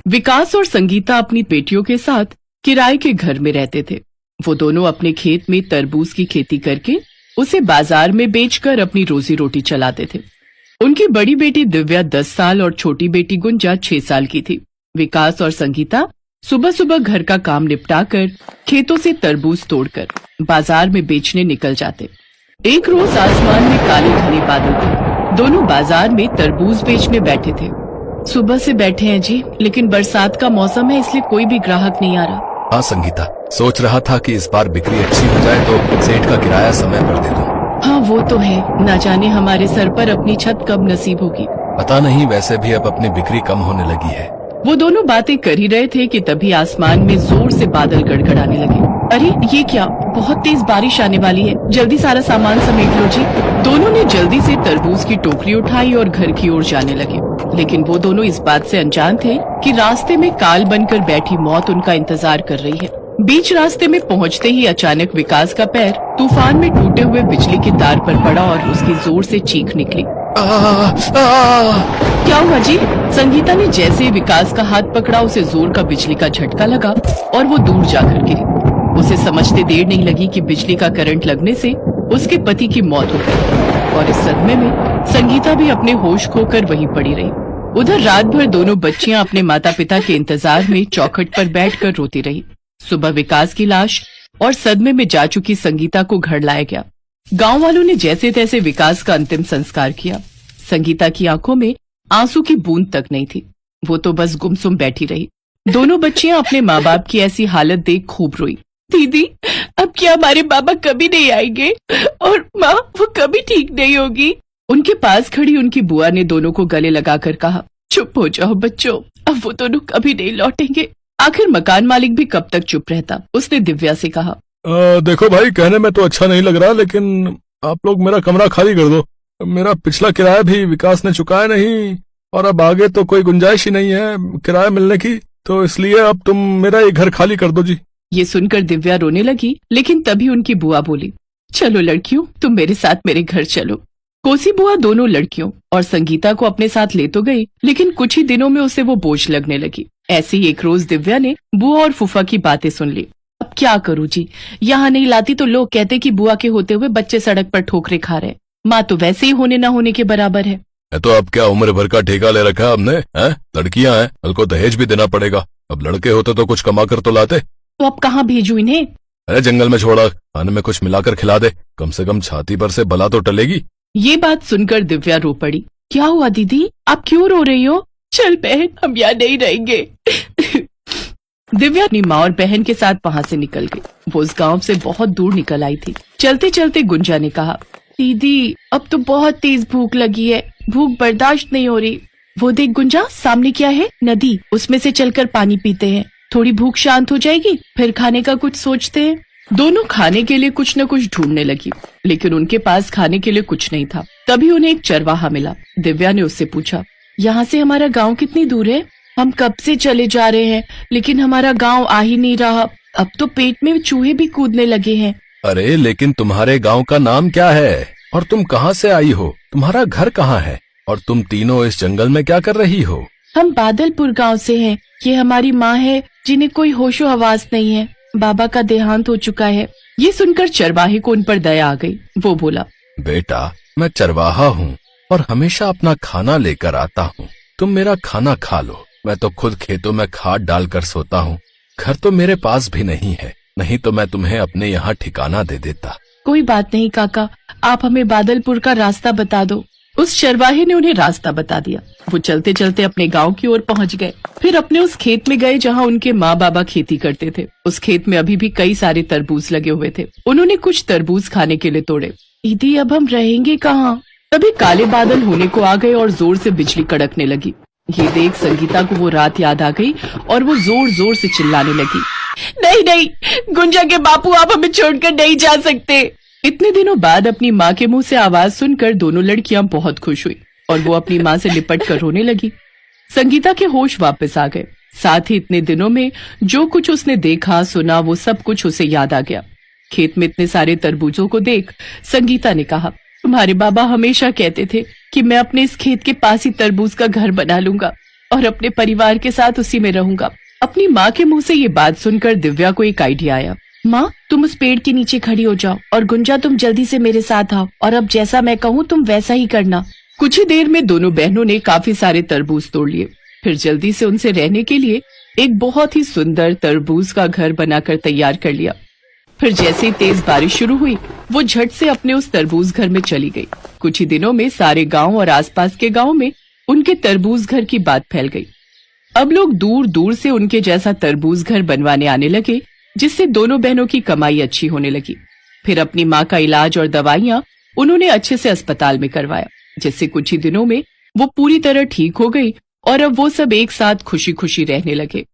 विकास और संगीता अपनी बेटियों के साथ किराए के घर में रहते थे। वो दोनों अपने खेत में तरबूज की खेती करके उसे बाजार में बेचकर अपनी रोजी रोटी चलाते थे। उनकी बड़ी बेटी दिव्या 10 साल और छोटी बेटी गुंजा 6 साल की थी। विकास और संगीता सुबह सुबह घर का काम निपटाकर खेतों से तरबूज तोड़कर बाजार में बेचने निकल जाते। एक रोज आसमान में काले घने बादल थे। दोनों बाजार में तरबूज बेचने बैठे थे। सुबह से बैठे हैं जी, लेकिन बरसात का मौसम है इसलिए कोई भी ग्राहक नहीं आ रहा। हाँ संगीता, सोच रहा था कि इस बार बिक्री अच्छी हो जाए तो सेठ का किराया समय पर दे दूं। हाँ वो तो है, ना जाने हमारे सर पर अपनी छत कब नसीब होगी। पता नहीं, वैसे भी अब अपनी बिक्री कम होने लगी है। वो दोनों बातें कर ही रहे थे कि तभी आसमान में जोर से बादल गड़गड़ाने लगे। अरे ये क्या, बहुत तेज बारिश आने वाली है, जल्दी सारा सामान समेट लो जी। दोनों ने जल्दी से तरबूज की टोकरी उठाई और घर की ओर जाने लगे। लेकिन वो दोनों इस बात से अनजान थे कि रास्ते में काल बनकर बैठी मौत उनका इंतजार कर रही है। बीच रास्ते में पहुंचते ही अचानक विकास का पैर तूफान में टूटे हुए बिजली के तार पर पड़ा और उसकी जोर से चीख निकली। क्या हुआ जी? संगीता ने जैसे ही विकास का हाथ पकड़ा, उसे जोर का बिजली का झटका लगा और वो दूर जाकर गिरी। उसे समझते देर नहीं लगी कि बिजली का करंट लगने से उसके पति की मौत हो गई और इस सदमे में संगीता भी अपने होश खोकर वहीं पड़ी रही। उधर रात भर दोनों बच्चियां अपने माता पिता के इंतजार में चौखट पर बैठकर रोती रही। सुबह विकास की लाश और सदमे में जा चुकी संगीता को घर लाया गया। गांव वालों ने जैसे तैसे विकास का अंतिम संस्कार किया। संगीता की आंखों में आंसू की बूंद तक नहीं थी। वो तो बस गुमसुम बैठी रही। दोनों बच्चियां अपने माँ बाप की ऐसी हालत देख खूब रोई। दीदी, अब क्या हमारे बाबा कभी नहीं आएंगे? और माँ, वो कभी ठीक नहीं होगी। उनके पास खड़ी उनकी बुआ ने दोनों को गले लगाकर कहा, चुप हो जाओ बच्चों, अब वो दोनों कभी नहीं लौटेंगे। आखिर मकान मालिक भी कब तक चुप रहता। उसने दिव्या से कहा, देखो भाई, कहने में तो अच्छा नहीं लग रहा, लेकिन आप लोग मेरा कमरा खाली कर दो। मेरा पिछला किराया भी विकास ने चुकाया नहीं और अब आगे तो कोई गुंजाइश ही नहीं है किराया मिलने की, तो इसलिए अब तुम मेरा ये घर खाली कर दो जी। ये सुनकर दिव्या रोने लगी, लेकिन तभी उनकी बुआ बोली, चलो लड़कियों, तुम मेरे साथ मेरे घर चलो। कोसी बुआ दोनों लड़कियों और संगीता को अपने साथ ले तो गई, लेकिन कुछ ही दिनों में उसे वो बोझ लगने लगी। ऐसे ही एक रोज दिव्या ने बुआ और फूफा की बातें सुन ली। अब क्या करूँ जी, यहाँ नहीं लाती तो लोग कहते कि बुआ के होते हुए बच्चे सड़क पर ठोकरे खा रहे। माँ तो वैसे ही होने न होने के बराबर है। तो अब क्या उम्र भर का ठेका ले रखा है हमने? लड़कियां हैं, कल को दहेज भी देना पड़ेगा। अब लड़के होते तो कुछ कमा कर तो लाते। तो अब कहाँ भेजूं इन्हें? अरे जंगल में छोड़ा, खाने में कुछ मिलाकर खिला दे, कम से कम छाती पर से बला तो टलेगी। ये बात सुनकर दिव्या रो पड़ी। क्या हुआ दीदी, आप क्यों रो रही हो? चल बहन, हम यहाँ नहीं रहेंगे। दिव्या अपनी माँ और बहन के साथ वहाँ से निकल गई। वो उस गांव से बहुत दूर निकल आई थी। चलते चलते गुंजा ने कहा, दीदी अब तो बहुत तेज भूख लगी है, भूख बर्दाश्त नहीं हो रही। वो देख गुंजा, सामने क्या है? नदी, उसमें से चलकर पानी पीते हैं, थोड़ी भूख शांत हो जाएगी, फिर खाने का कुछ सोचते हैं। दोनों खाने के लिए कुछ न कुछ ढूंढने लगी, लेकिन उनके पास खाने के लिए कुछ नहीं था। तभी उन्हें एक चरवाहा मिला। दिव्या ने उससे पूछा, यहाँ से हमारा गांव कितनी दूर है? हम कब से चले जा रहे हैं, लेकिन हमारा गांव आ ही नहीं रहा। अब तो पेट में चूहे भी कूदने लगे हैं। अरे लेकिन तुम्हारे गांव का नाम क्या है और तुम कहाँ से आई हो? तुम्हारा घर कहाँ है और तुम तीनों इस जंगल में क्या कर रही हो? हम बादलपुर गांव से हैं। ये हमारी माँ है, जिन्हें कोई होशो हवास नहीं है। बाबा का देहांत हो चुका है। ये सुनकर चरवाहे को उन पर दया आ गई। वो बोला, बेटा, मैं चरवाहा हूँ और हमेशा अपना खाना लेकर आता हूँ। तुम मेरा खाना खा लो। मैं तो खुद खेतों में खाद डालकर सोता हूँ। घर तो मेरे पास भी नहीं है, नहीं तो मैं तुम्हें अपने यहाँ ठिकाना दे देता। कोई बात नहीं काका, आप हमें बादलपुर का रास्ता बता दो। उस चरवाहे ने उन्हें रास्ता बता दिया। वो चलते चलते अपने गांव की ओर पहुंच गए। फिर अपने उस खेत में गए जहां उनके माँ बाबा खेती करते थे। उस खेत में अभी भी कई सारे तरबूज लगे हुए थे। उन्होंने कुछ तरबूज खाने के लिए तोड़े। दीदी, अब हम रहेंगे कहाँ? तभी काले बादल होने को आ गए और जोर से बिजली कड़कने लगी। ये देख संगीता को वो रात याद आ गई और वो जोर जोर से चिल्लाने लगी, नहीं नहीं, गुंजा के बापू, आप हमें छोड़कर नहीं जा सकते। इतने दिनों बाद अपनी माँ के मुंह से आवाज सुनकर दोनों लड़कियां बहुत खुश हुई और वो अपनी माँ से लिपट कर रोने लगी। संगीता के होश वापस आ गए। साथ ही इतने दिनों में जो कुछ उसने देखा सुना, वो सब कुछ उसे याद आ गया। खेत में इतने सारे तरबूजों को देख संगीता ने कहा, तुम्हारे बाबा हमेशा कहते थे कि मैं अपने इस खेत के पास ही तरबूज का घर बना लूंगा और अपने परिवार के साथ उसी में रहूंगा। अपनी माँ के मुंह से ये बात सुनकर दिव्या को एक आइडिया आया। माँ, तुम उस पेड़ के नीचे खड़ी हो जाओ और गुंजा तुम जल्दी से मेरे साथ आओ और अब जैसा मैं कहूँ तुम वैसा ही करना। कुछ ही देर में दोनों बहनों ने काफी सारे तरबूज तोड़ लिए। फिर जल्दी से उनसे रहने के लिए एक बहुत ही सुंदर तरबूज का घर बनाकर तैयार कर लिया। फिर जैसे ही तेज बारिश शुरू हुई, वो झट से अपने उस तरबूज घर में चली गई। कुछ ही दिनों में सारे गांव और आसपास के गांव में उनके तरबूज घर की बात फैल गई। अब लोग दूर दूर से उनके जैसा तरबूज घर बनवाने आने लगे, जिससे दोनों बहनों की कमाई अच्छी होने लगी। फिर अपनी माँ का इलाज और दवाइयाँ उन्होंने अच्छे से अस्पताल में करवाया, जिससे कुछ ही दिनों में वो पूरी तरह ठीक हो गई और अब वो सब एक साथ खुशी खुशी रहने लगे।